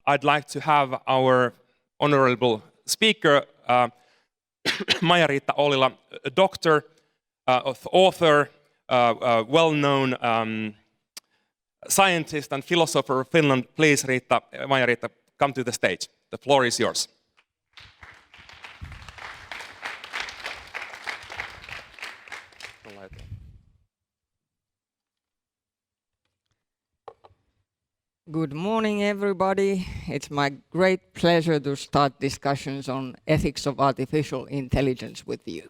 I'd like to have our honorable speaker, Maija Riita Ollila, a doctor, author, well-known scientist and philosopher of Finland. Please, Maija Riita, come to the stage. The floor is yours. Good morning, everybody. It's my great pleasure to start discussions on ethics of artificial intelligence with you.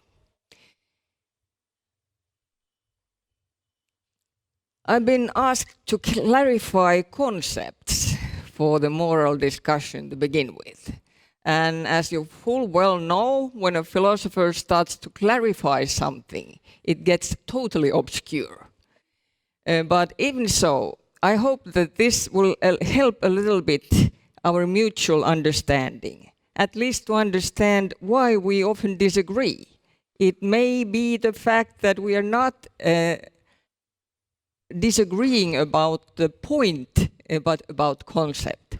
I've been asked to clarify concepts for the moral discussion to begin with. And as you full well know, when a philosopher starts to clarify something, it gets totally obscure. But even so, I hope that this will help a little bit our mutual understanding, at least to understand why we often disagree. It may be the fact that we are not disagreeing about the point, but about concept.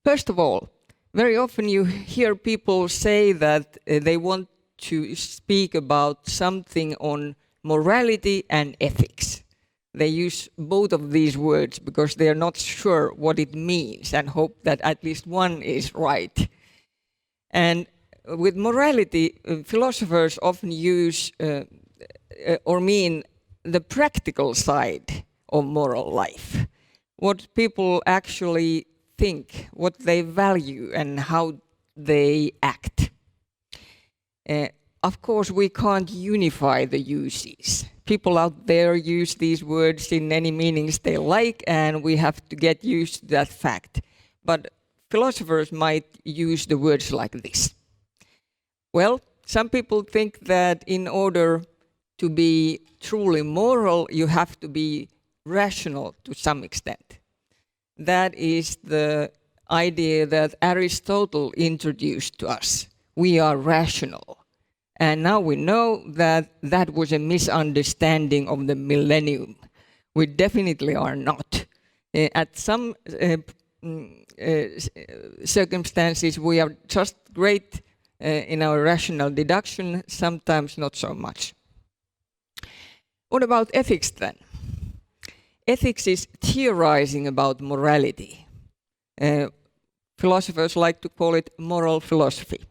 First of all, very often you hear people say that they want to speak about something on morality and ethics. They use both of these words because they are not sure what it means and hope that at least one is right. And with morality, philosophers often use or mean the practical side of moral life. What people actually think, what they value, and how they act. Of course, we can't unify the uses. People out there use these words in any meanings they like, and we have to get used to that fact. But philosophers might use the words like this. Well, some people think that in order to be truly moral, you have to be rational to some extent. That is the idea that Aristotle introduced to us. We are rational. And now we know that that was a misunderstanding of the millennium. We definitely are not. At some circumstances, we are just great in our rational deduction, sometimes not so much. What about ethics then? Ethics is theorizing about morality. Philosophers like to call it moral philosophy.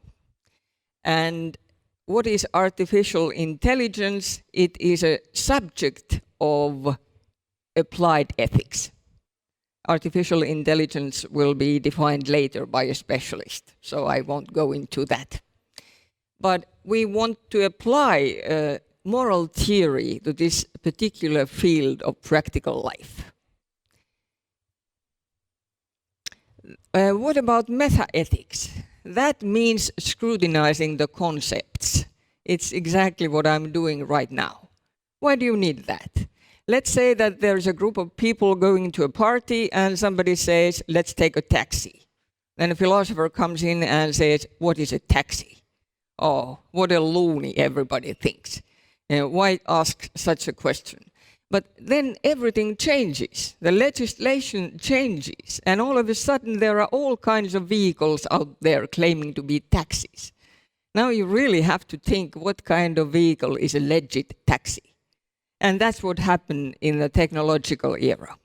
And what is artificial intelligence? It is a subject of applied ethics. Artificial intelligence will be defined later by a specialist, so I won't go into that. But we want to apply moral theory to this particular field of practical life. What about meta-ethics? That means scrutinizing the concepts. It's exactly what I'm doing right now. Why do you need that? Let's say that there's a group of people going to a party and somebody says, let's take a taxi. Then a philosopher comes in and says, what is a taxi? Oh, what a loony everybody thinks. Why ask such a question? But then everything changes. The legislation changes. And all of a sudden there are all kinds of vehicles out there claiming to be taxis. Now you really have to think what kind of vehicle is a legit taxi. And that's what happened in the technological era.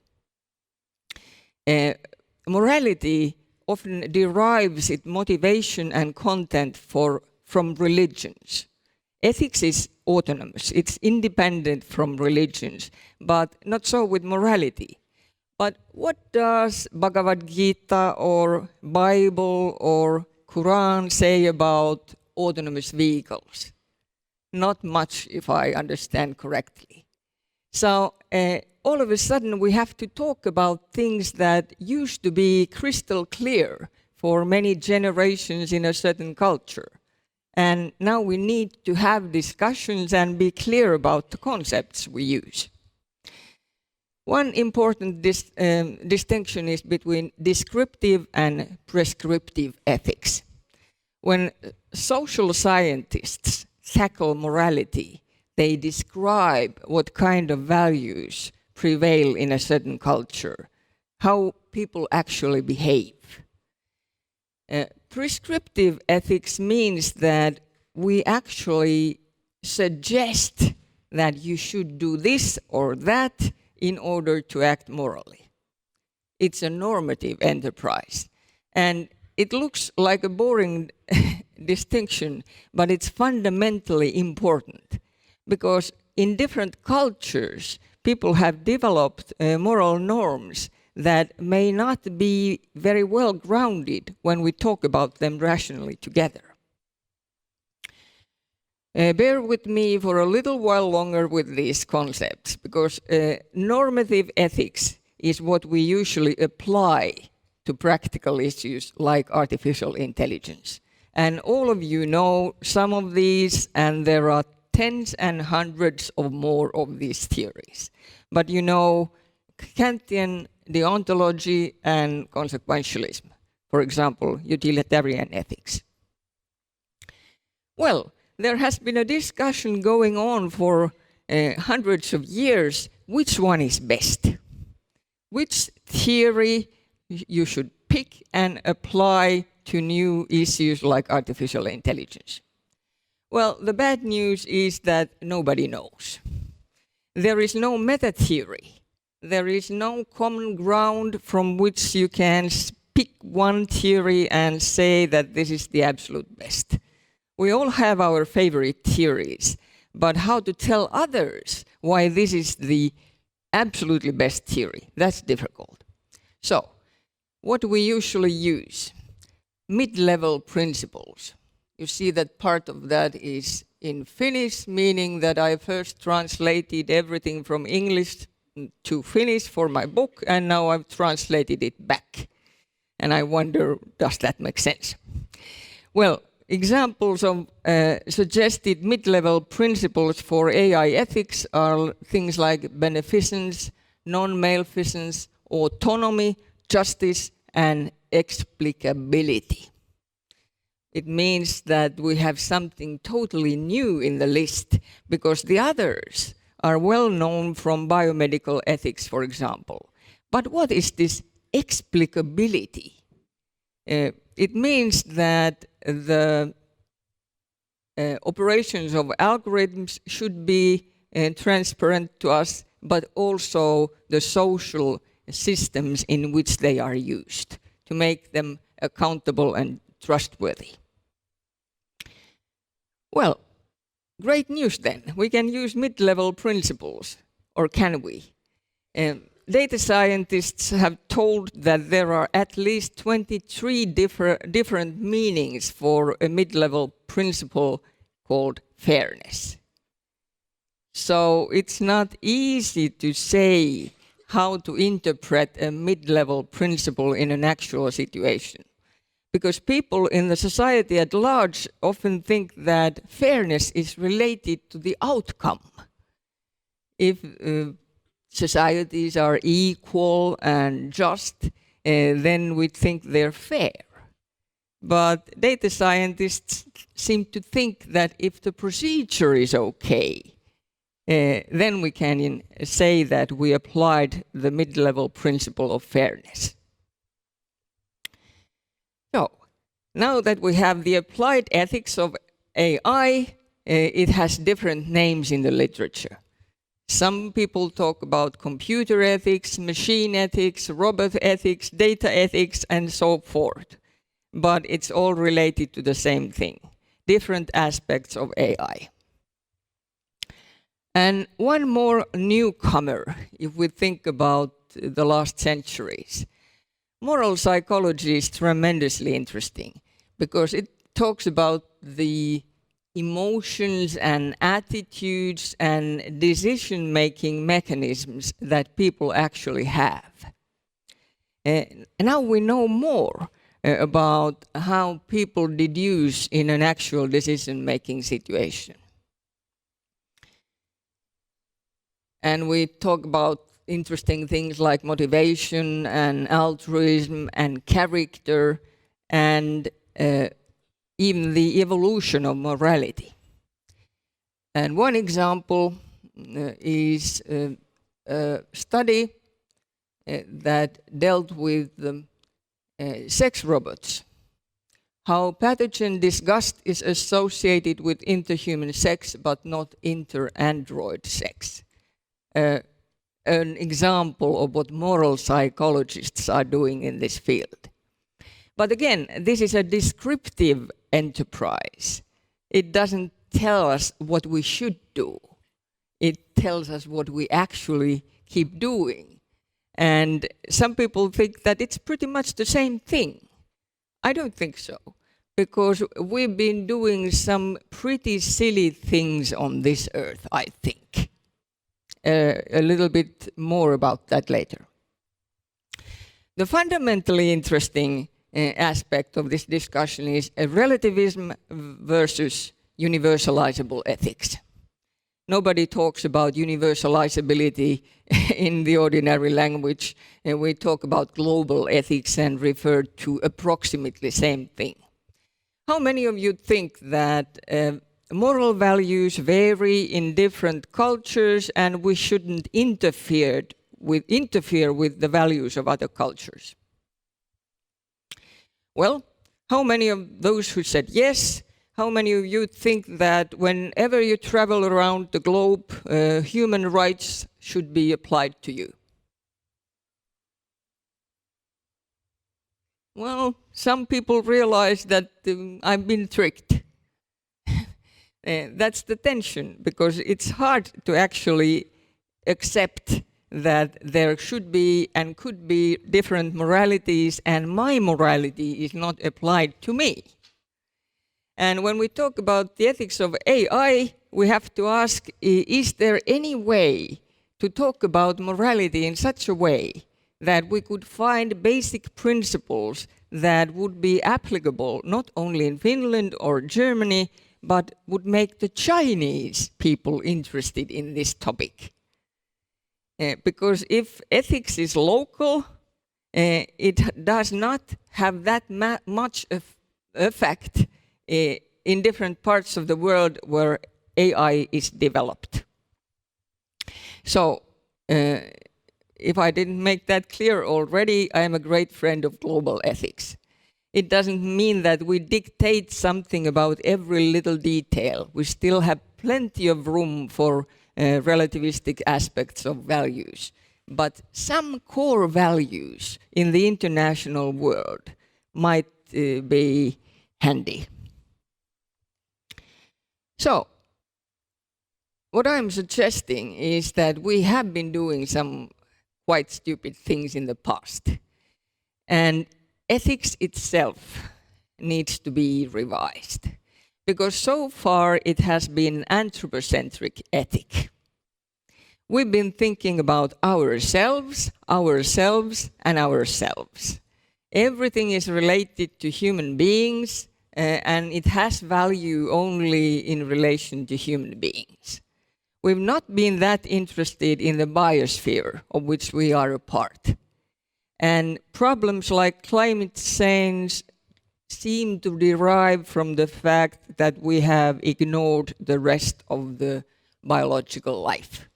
Morality often derives its motivation and content from religions. Ethics is autonomous, it's independent from religions, but not so with morality. But what does Bhagavad Gita or Bible or Quran say about autonomous vehicles? Not much, if I understand correctly. So all of a sudden we have to talk about things that used to be crystal clear for many generations in a certain culture. And now we need to have discussions and be clear about the concepts we use. One important distinction is between descriptive and prescriptive ethics. When social scientists tackle morality, they describe what kind of values prevail in a certain culture. how people actually behave. Prescriptive ethics means that we actually suggest that you should do this or that in order to act morally. It's a normative enterprise. And it looks like a boring distinction, but it's fundamentally important because in different cultures, people have developed moral norms that may not be very well grounded when we talk about them rationally together. Bear with me for a little while longer with these concepts, because normative ethics is what we usually apply to practical issues like artificial intelligence. And all of you know some of these, and there are tens and hundreds of more of these theories. But you know Kantian deontology and consequentialism, for example, utilitarian ethics. Well, there has been a discussion going on for hundreds of years, which one is best? Which theory you should pick and apply to new issues like artificial intelligence? Well, the bad news is that nobody knows. There is no meta theory. There is no common ground from which you can pick one theory and say that this is the absolute best. We all have our favorite theories, but how to tell others why this is the absolutely best theory, that's difficult. So, what do we usually use? Mid-level principles. You see that part of that is in Finnish, meaning that I first translated everything from English to Finnish for my book, and now I've translated it back. And I wonder, does that make sense? Well, examples of suggested mid-level principles for AI ethics are things like beneficence, non-maleficence, autonomy, justice, and explicability. It means that we have something totally new in the list because the others are well known from biomedical ethics, for example. But what is this explicability? It means that the operations of algorithms should be transparent to us, but also the social systems in which they are used to make them accountable and trustworthy. Well, great news then. We can use mid-level principles, or can we? Data scientists have told that there are at least 23 different meanings for a mid-level principle called fairness. So it's not easy to say how to interpret a mid-level principle in an actual situation, because people in the society at large often think that fairness is related to the outcome. If societies are equal and just, then we think they're fair. But data scientists seem to think that if the procedure is okay, then we can say that we applied the mid-level principle of fairness. So, now that we have the applied ethics of AI, it has different names in the literature. Some people talk about computer ethics, machine ethics, robot ethics, data ethics, and so forth. But it's all related to the same thing, different aspects of AI. And one more newcomer, if we think about the last centuries. Moral psychology is tremendously interesting because it talks about the emotions and attitudes and decision-making mechanisms that people actually have. And now we know more about how people deduce in an actual decision-making situation. And we talk about interesting things like motivation and altruism and character and even the evolution of morality. And one example is a study that dealt with sex robots. How pathogen disgust is associated with interhuman sex, but not inter-android sex. An example of what moral psychologists are doing in this field. But again, this is a descriptive enterprise. It doesn't tell us what we should do. It tells us what we actually keep doing. And some people think that it's pretty much the same thing. I don't think so, because we've been doing some pretty silly things on this earth, I think. A little bit more about that later. The fundamentally interesting aspect of this discussion is relativism versus universalizable ethics. Nobody talks about universalizability in the ordinary language. We talk about global ethics and refer to approximately the same thing. How many of you think that moral values vary in different cultures and we shouldn't interfere with the values of other cultures? Well, how many of those who said yes? How many of you think that whenever you travel around the globe, human rights should be applied to you? Well, some people realize that I've been tricked. That's the tension, because it's hard to actually accept that there should be and could be different moralities, and my morality is not applied to me. And when we talk about the ethics of AI, we have to ask, is there any way to talk about morality in such a way that we could find basic principles that would be applicable not only in Finland or Germany, but would make the Chinese people interested in this topic? Because if ethics is local, it does not have that much effect in different parts of the world where AI is developed. So, if I didn't make that clear already, I am a great friend of global ethics. It doesn't mean that we dictate something about every little detail. We still have plenty of room for relativistic aspects of values. But some core values in the international world might be handy. So, what I'm suggesting is that we have been doing some quite stupid things in the past. And ethics itself needs to be revised. Because so far it has been anthropocentric ethic. We've been thinking about ourselves, and ourselves. Everything is related to human beings, and it has value only in relation to human beings. We've not been that interested in the biosphere of which we are a part. And problems like climate change seem to derive from the fact that we have ignored the rest of the biological life.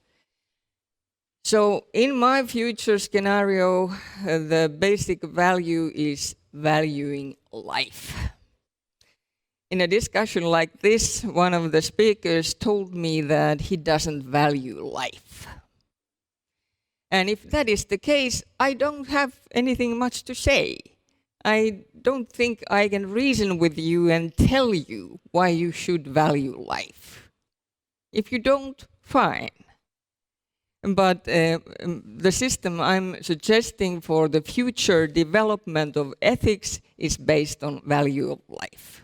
So in my future scenario, the basic value is valuing life. In a discussion like this, one of the speakers told me that he doesn't value life. And if that is the case, I don't have anything much to say. I don't think I can reason with you and tell you why you should value life. If you don't, fine. But the system I'm suggesting for the future development of ethics is based on value of life.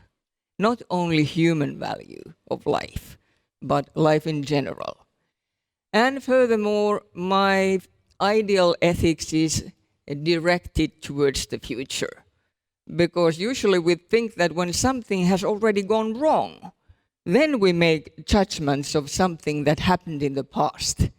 Not only human value of life, but life in general. And furthermore, my ideal ethics is directed towards the future. Because usually we think that when something has already gone wrong, then we make judgments of something that happened in the past.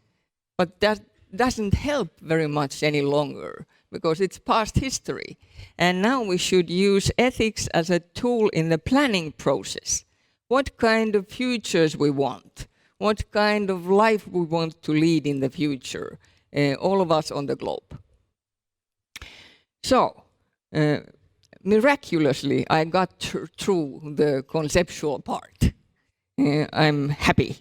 But that doesn't help very much any longer, because it's past history. And now we should use ethics as a tool in the planning process. What kind of futures we want, what kind of life we want to lead in the future, all of us on the globe. So, miraculously, I got through the conceptual part. I'm happy.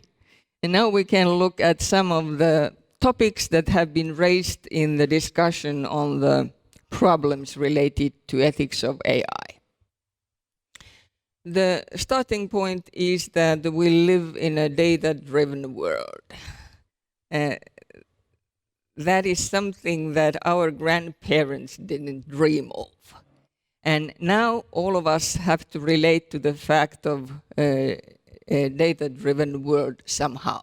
And now we can look at some of the topics that have been raised in the discussion on the problems related to ethics of AI. The starting point is that we live in a data-driven world. That is something that our grandparents didn't dream of. And now all of us have to relate to the fact of a data-driven world somehow.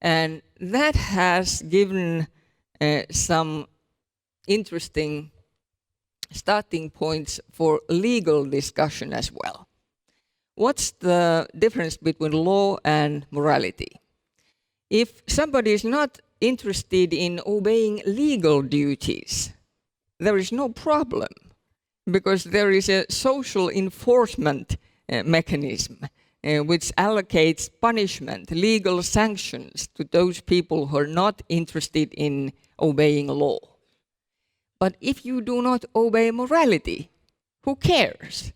And that has given some interesting starting points for legal discussion as well. What's the difference between law and morality? If somebody is not interested in obeying legal duties, there is no problem, because there is a social enforcement mechanism which allocates punishment, legal sanctions to those people who are not interested in obeying law. But if you do not obey morality, who cares?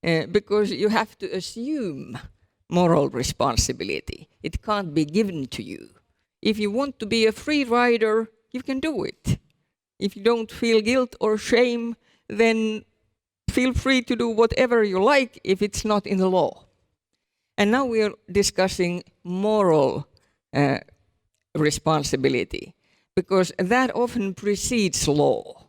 Because you have to assume moral responsibility. It can't be given to you. If you want to be a free rider, you can do it. If you don't feel guilt or shame, then feel free to do whatever you like if it's not in the law. And now we are discussing moral responsibility, because that often precedes law.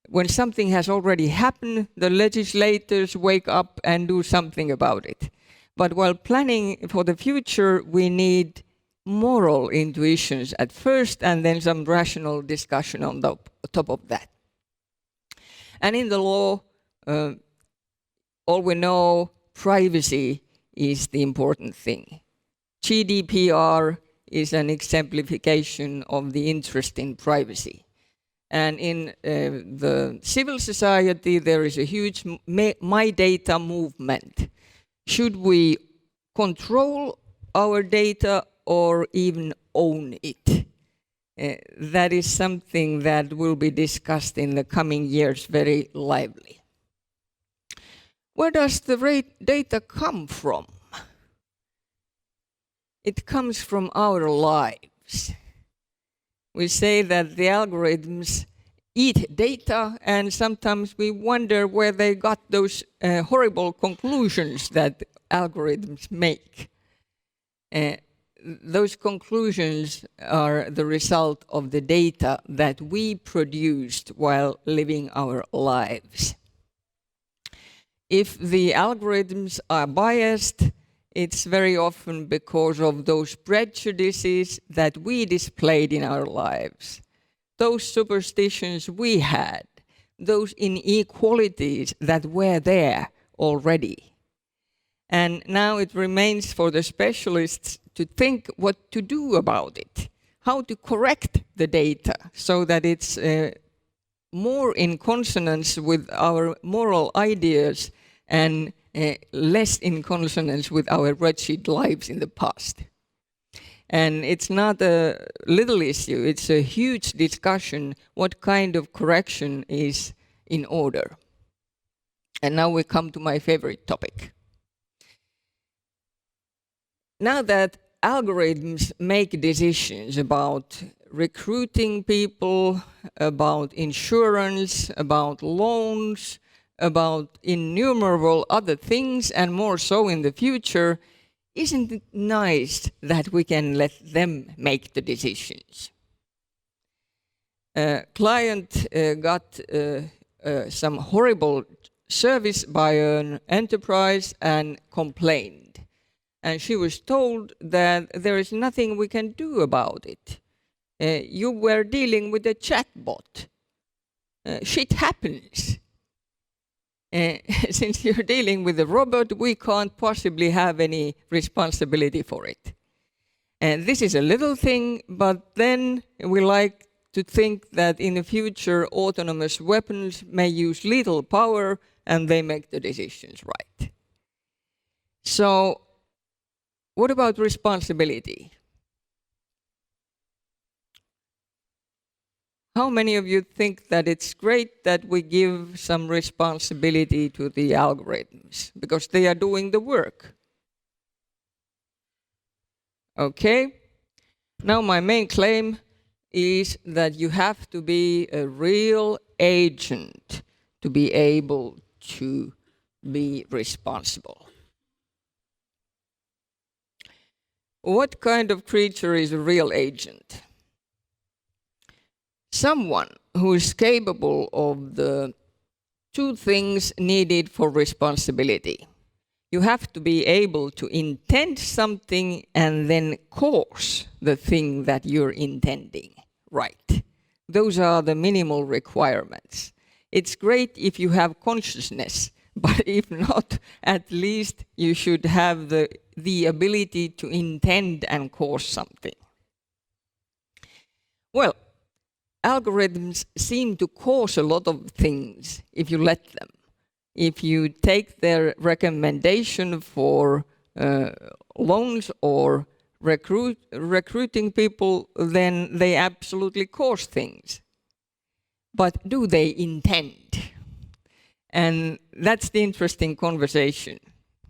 When something has already happened, the legislators wake up and do something about it. But while planning for the future, we need moral intuitions at first, and then some rational discussion on the top of that. And in the law, all we know, privacy is the important thing. GDPR is an exemplification of the interest in privacy. And in the civil society, there is a huge my data movement. Should we control our data or even own it? That is something that will be discussed in the coming years very lively. Where does the data come from? It comes from our lives. We say that the algorithms eat data, and sometimes we wonder where they got those horrible conclusions that algorithms make. Those conclusions are the result of the data that we produced while living our lives. If the algorithms are biased, it's very often because of those prejudices that we displayed in our lives, those superstitions we had, those inequalities that were there already. And now it remains for the specialists to think what to do about it, how to correct the data so that it's more in consonance with our moral ideas and less in consonance with our wretched lives in the past. And it's not a little issue, it's a huge discussion what kind of correction is in order. And now we come to my favorite topic. Now that algorithms make decisions about recruiting people, about insurance, about loans, about innumerable other things, and more so in the future, isn't it nice that we can let them make the decisions? A client got some horrible service by an enterprise and complained. And she was told that there is nothing we can do about it. You were dealing with a chatbot. Shit happens. Since you're dealing with a robot, we can't possibly have any responsibility for it. And this is a little thing, but then we like to think that in the future, autonomous weapons may use little power and they make the decisions right. So, what about responsibility? How many of you think that it's great that we give some responsibility to the algorithms because they are doing the work? Okay. Now my main claim is that you have to be a real agent to be able to be responsible. What kind of creature is a real agent? Someone who is capable of the two things needed for responsibility. You have to be able to intend something and then cause the thing that you're intending, right? Those are the minimal requirements. It's great if you have consciousness, but if not, at least you should have the ability to intend and cause something. Well, algorithms seem to cause a lot of things if you let them. If you take their recommendation for loans or recruiting people, then they absolutely cause things. But do they intend? And that's the interesting conversation.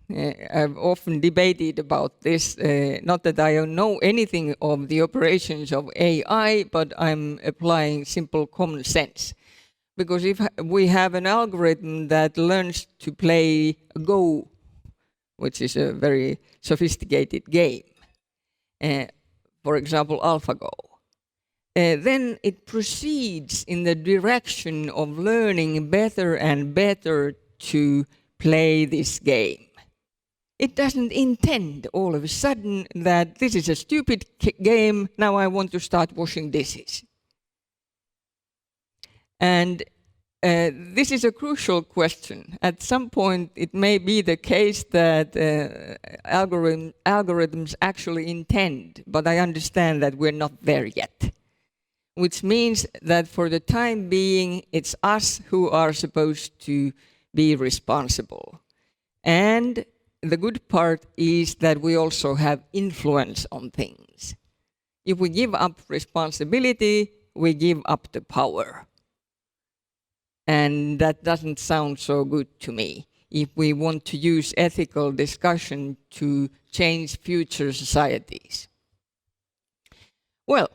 I've often debated about this, not that I don't know anything of the operations of AI, but I'm applying simple common sense. Because if we have an algorithm that learns to play Go, which is a very sophisticated game, for example, AlphaGo, then it proceeds in the direction of learning better and better to play this game. It doesn't intend all of a sudden that this is a stupid game, now I want to start washing dishes. And this is a crucial question. At some point, it may be the case that algorithms actually intend, but I understand that we're not there yet. Which means that for the time being, it's us who are supposed to be responsible. And the good part is that we also have influence on things. If we give up responsibility, we give up the power. And that doesn't sound so good to me if we want to use ethical discussion to change future societies. Well,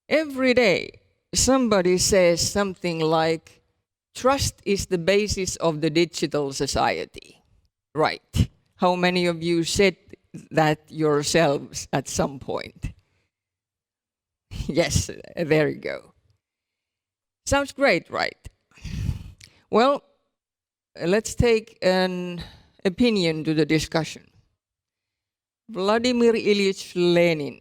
every day somebody says something like, trust is the basis of the digital society. Right. How many of you said that yourselves at some point? Yes, there you go. Sounds great, right? Well, let's take an opinion to the discussion. Vladimir Ilyich Lenin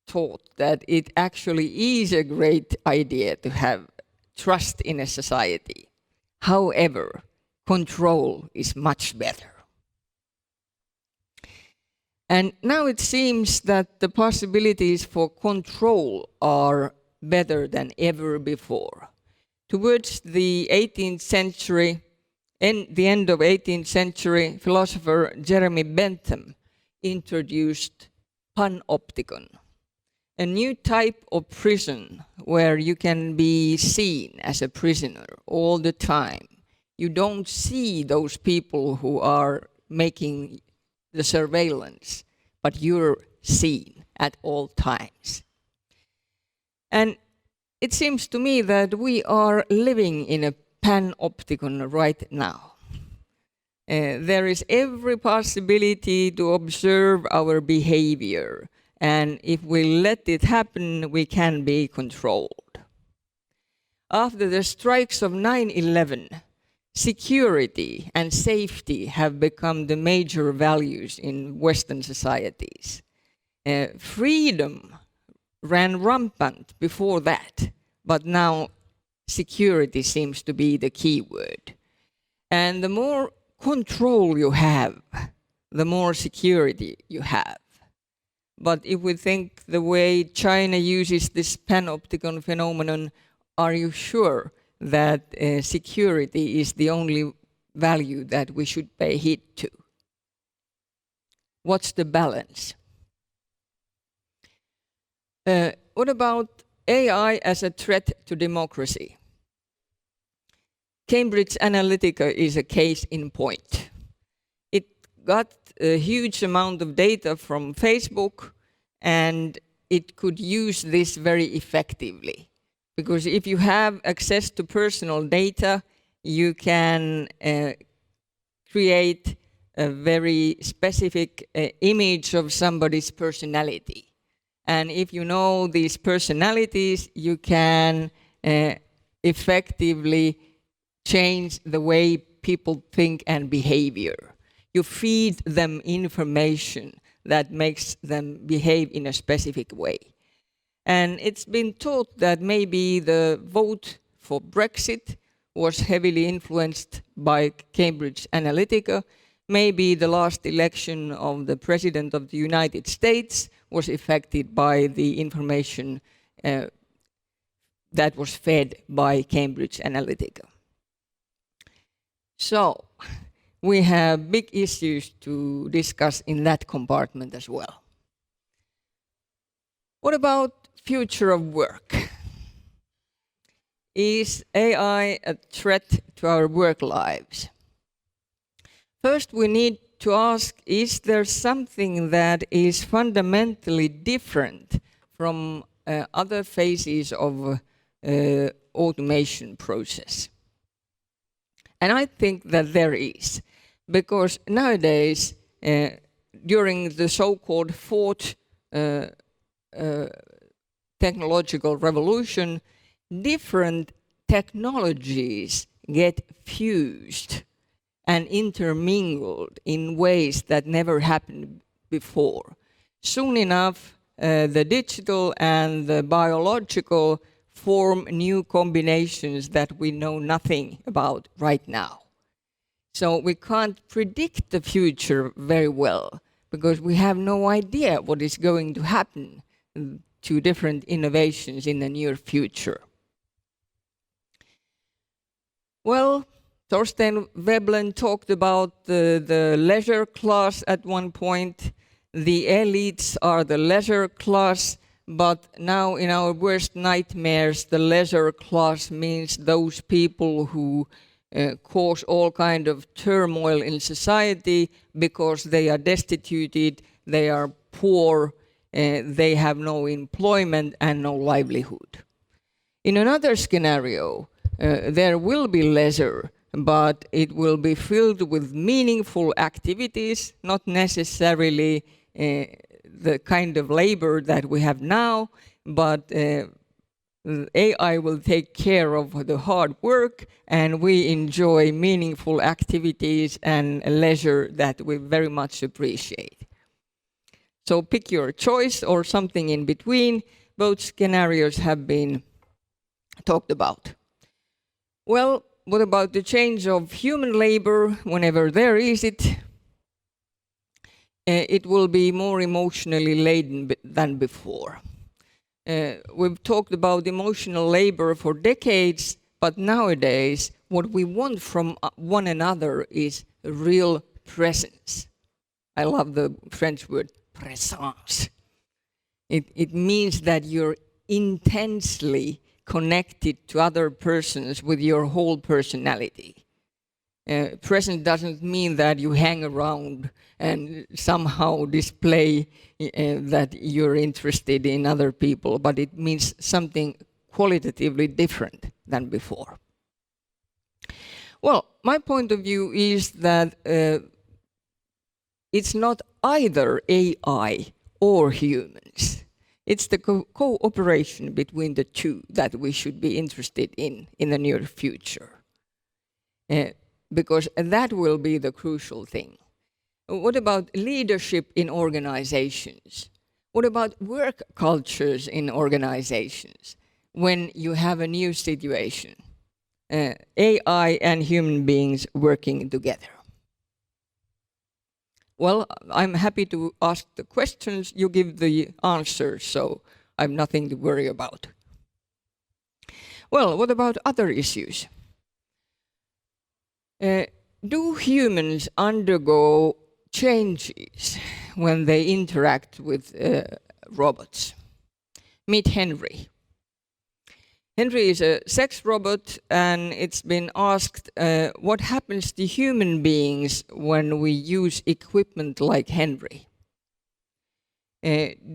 thought that it actually is a great idea to have trust in a society. However, control is much better. And now it seems that the possibilities for control are better than ever before. Towards the 18th century, in the end of 18th century, philosopher Jeremy Bentham introduced panopticon, a new type of prison where you can be seen as a prisoner all the time. You don't see those people who are making the surveillance, but you're seen at all times. And it seems to me that we are living in a panopticon right now. There is every possibility to observe our behavior, and if we let it happen, we can be controlled. After the strikes of 9/11, security and safety have become the major values in Western societies. Freedom ran rampant before that, but now security seems to be the key word. And the more control you have, the more security you have. But if we think the way China uses this panopticon phenomenon, are you sure that security is the only value that we should pay heed to? What's the balance? What about AI as a threat to democracy. Cambridge Analytica is a case in point. It got a huge amount of data from Facebook, and it could use this very effectively. Because if you have access to personal data, you can create a very specific image of somebody's personality. And if you know these personalities, you can effectively change the way people think and behavior. You feed them information that makes them behave in a specific way. And it's been thought that maybe the vote for Brexit was heavily influenced by Cambridge Analytica. Maybe the last election of the President of the United States was affected by the information that was fed by Cambridge Analytica. So, we have big issues to discuss in that compartment as well. What about future of work? Is AI a threat to our work lives? First, we need to ask, is there something that is fundamentally different from other phases of automation process? And I think that there is, because nowadays, during the so-called fourth technological revolution, different technologies get fused and intermingled in ways that never happened before. Soon enough, the digital and the biological form new combinations that we know nothing about right now. So we can't predict the future very well because we have no idea what is going to happen to different innovations in the near future. Well, Thorstein Veblen talked about the leisure class at one point. The elites are the leisure class, but now in our worst nightmares, the leisure class means those people who cause all kind of turmoil in society because they are destituted, they are poor, they have no employment and no livelihood. In another scenario, there will be leisure, but it will be filled with meaningful activities, not necessarily the kind of labor that we have now, but AI will take care of the hard work, and we enjoy meaningful activities and leisure that we very much appreciate. So pick your choice or something in between. Both scenarios have been talked about. Well, what about the change of human labor? Whenever there is it, it will be more emotionally laden than before. We've talked about emotional labor for decades, but nowadays what we want from one another is real presence. I love the French word présence. It means that you're intensely connected to other persons with your whole personality. Presence doesn't mean that you hang around and somehow display that you're interested in other people, but it means something qualitatively different than before. Well, my point of view is that it's not either AI or humans. It's the cooperation between the two that we should be interested in the near future. Because that will be the crucial thing. What about leadership in organizations? What about work cultures in organizations when you have a new situation? AI and human beings working together. Well, I'm happy to ask the questions, you give the answers, so I have nothing to worry about. Well, what about other issues? Do humans undergo changes when they interact with robots? Meet Henry. Henry is a sex robot, and it's been asked what happens to human beings when we use equipment like Henry.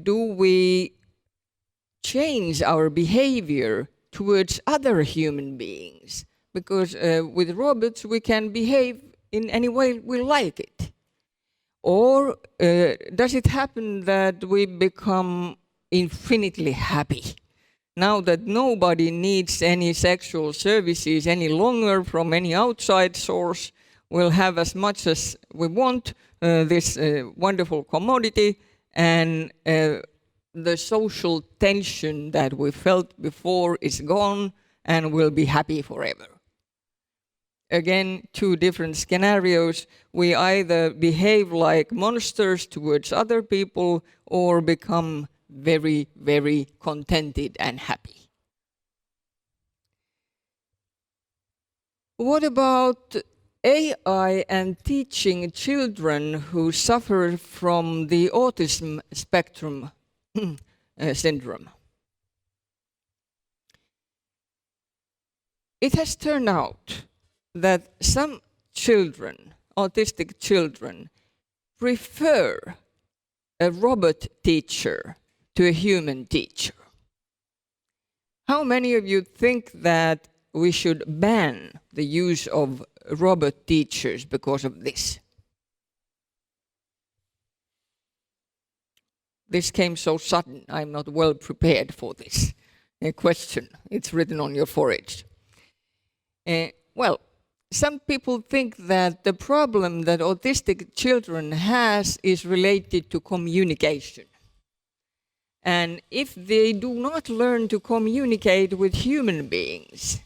Do we change our behavior towards other human beings? Because with robots we can behave in any way we like it. Or does it happen that we become infinitely happy? Now that nobody needs any sexual services any longer from any outside source, we'll have as much as we want, this wonderful commodity, and the social tension that we felt before is gone, and we'll be happy forever. Again, two different scenarios. We either behave like monsters towards other people or become very, very contented and happy. What about AI and teaching children who suffer from the autism spectrum syndrome? It has turned out that some children, autistic children, prefer a robot teacher to a human teacher. How many of you think that we should ban the use of robot teachers because of this? This came so sudden. I'm not well prepared for this question. It's written on your forehead. Well, some people think that the problem that autistic children has is related to communication. And if they do not learn to communicate with human beings,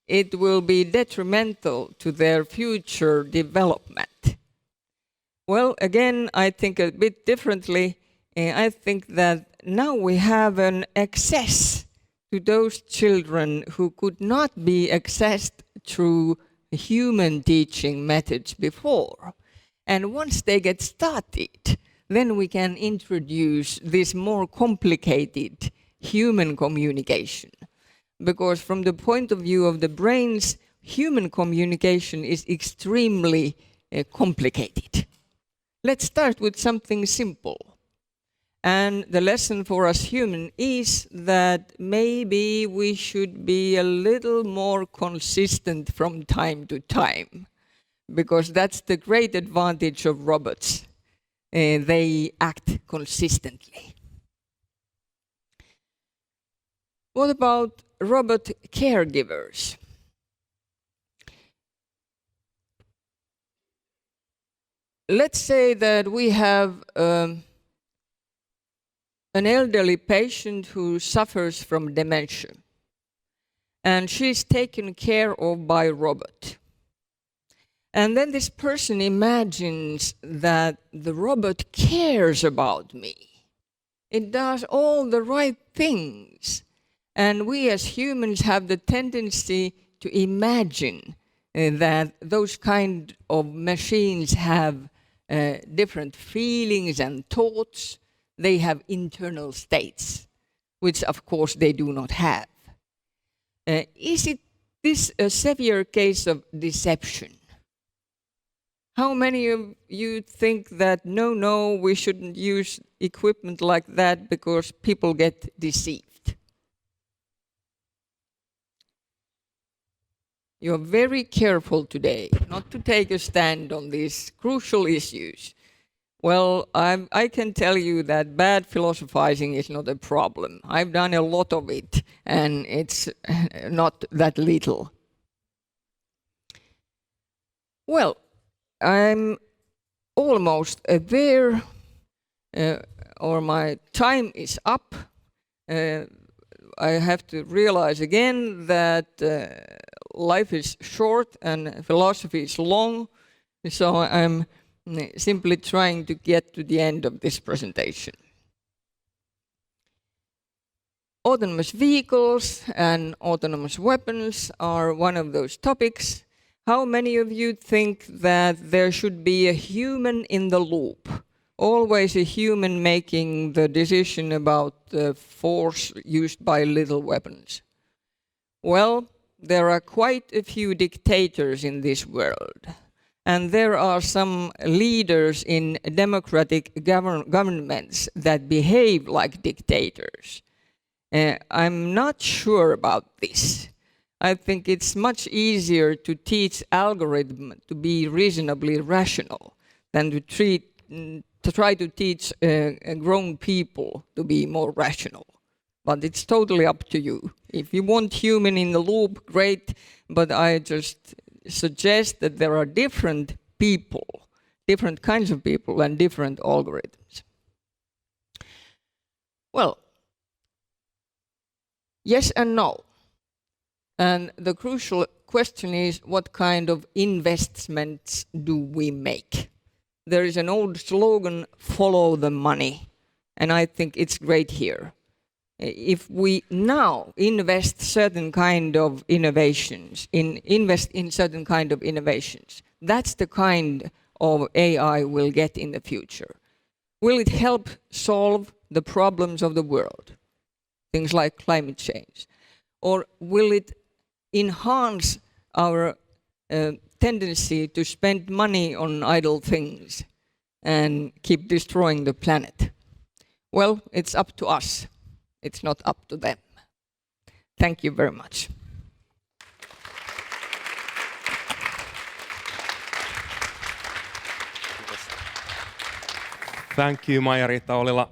it will be detrimental to their future development. Well, again, I think a bit differently. I think that now we have an access to those children who could not be accessed through human teaching methods before. And once they get started, then we can introduce this more complicated human communication. Because from the point of view of the brains, human communication is extremely complicated. Let's start with something simple. And the lesson for us human is that maybe we should be a little more consistent from time to time, because that's the great advantage of robots. They act consistently. What about robot caregivers? Let's say that we have an elderly patient who suffers from dementia, and she's taken care of by a robot. And then this person imagines that the robot cares about me. It does all the right things. And we as humans have the tendency to imagine that those kind of machines have different feelings and thoughts. They have internal states, which of course they do not have. Is this a severe case of deception? How many of you think that no, we shouldn't use equipment like that because people get deceived? You're very careful today not to take a stand on these crucial issues. Well, I can tell you that bad philosophizing is not a problem. I've done a lot of it, and it's not that little. Well, I'm almost there, or my time is up. I have to realize again that life is short and philosophy is long, so I'm simply trying to get to the end of this presentation. Autonomous vehicles and autonomous weapons are one of those topics. How many of you think that there should be a human in the loop? Always a human making the decision about the force used by little weapons. Well, there are quite a few dictators in this world. And there are some leaders in democratic governments that behave like dictators. I'm not sure about this. I think it's much easier to teach algorithm to be reasonably rational than to try to teach grown people to be more rational. But it's totally up to you. If you want human in the loop, great, but I just suggest that there are different people, different kinds of people and different algorithms. Well, yes and no. And the crucial question is, what kind of investments do we make? There is an old slogan, follow the money, and I think it's great here. If we now invest certain kind of innovations, invest in certain kind of innovations, that's the kind of AI we'll get in the future. Will it help solve the problems of the world? Things like climate change. Or will it enhance our tendency to spend money on idle things and keep destroying the planet? Well, it's up to us. It's not up to them. Thank you very much. Thank you, Maija Riita Ollila.